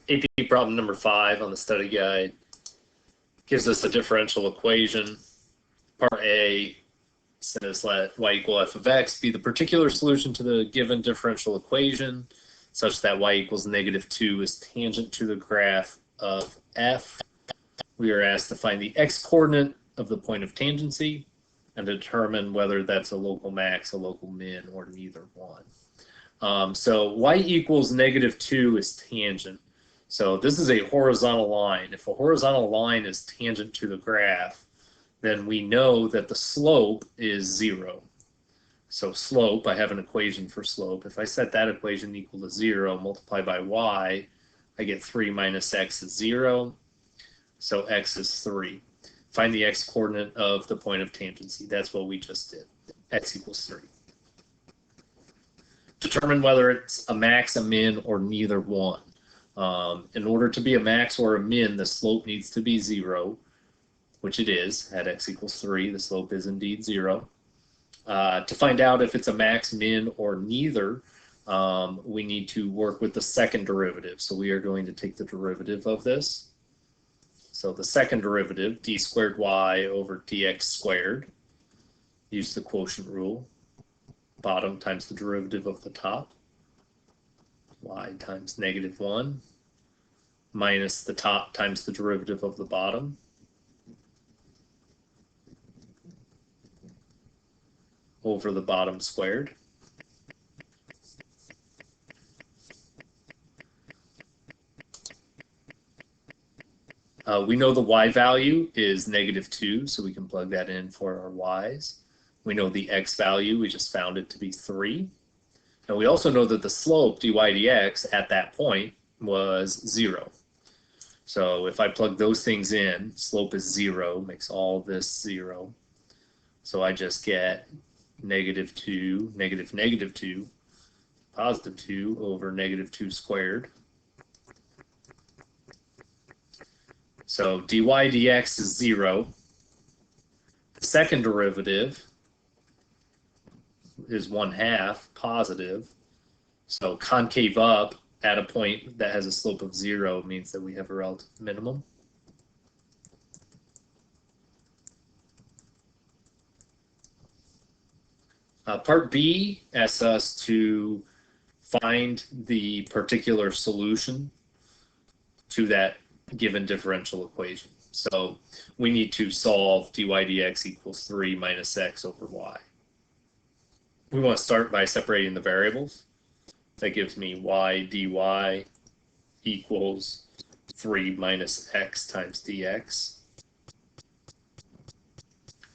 AP problem number 5 on the study guide gives us a differential equation. Part A says let y equal f of x be the particular solution to the given differential equation such that y equals -2 is tangent to the graph of f. We are asked to find the x-coordinate of the point of tangency and determine whether that's a local max, a local min, or neither one. So y equals -2 is tangent. So this is a horizontal line. If a horizontal line is tangent to the graph, then we know that the slope is 0. So slope, I have an equation for slope. If I set that equation equal to 0, multiply by y, I get 3 minus x is 0. So x is 3. Find the x-coordinate of the point of tangency. That's what we just did. X equals 3. Determine whether it's a max, a min, or neither one. In order to be a max or a min, the slope needs to be 0, which it is. At x equals 3, the slope is indeed 0. To find out if it's a max, min, or neither, we need to work with the second derivative. So we are going to take the derivative of this. So the second derivative, d squared y over dx squared, use the quotient rule. Bottom times the derivative of the top, y times -1, minus the top times the derivative of the bottom, over the bottom squared. We know the y value is -2, so we can plug that in for our y's. We know the x value, we just found it to be 3. And we also know that the slope, dy dx, at that point was 0. So if I plug those things in, slope is 0, makes all this 0. So I just get -2, -2, +2 over -2 squared. So dy dx is 0. The second derivative is 1/2 positive. So concave up at a point that has a slope of 0 means that we have a relative minimum. Part B asks us to find the particular solution to that given differential equation. So we need to solve dy dx equals 3 minus x over y. We want to start by separating the variables. That gives me y dy equals 3 minus x times dx.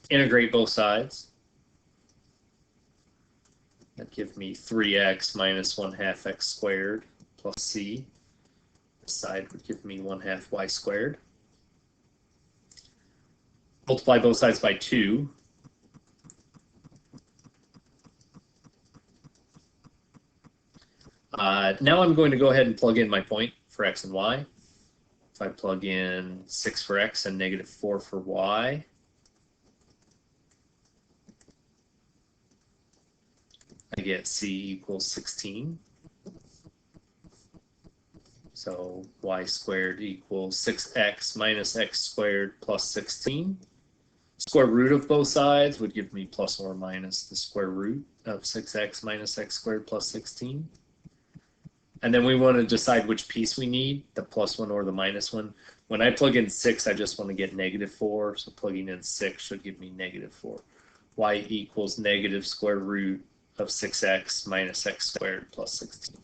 Integrate both sides. That gives me 3x minus 1/2 x squared plus c. This side would give me 1/2 y squared. Multiply both sides by 2. Now I'm going to go ahead and plug in my point for x and y. If I plug in 6 for x and -4 for y, I get c equals 16. So y squared equals 6x minus x squared plus 16. Square root of both sides would give me plus or minus the square root of 6x minus x squared plus 16. And then we want to decide which piece we need, the +1 or the -1. When I plug in 6, I just want to get -4, so plugging in 6 should give me -4. Y equals negative square root of 6x minus x squared plus 16.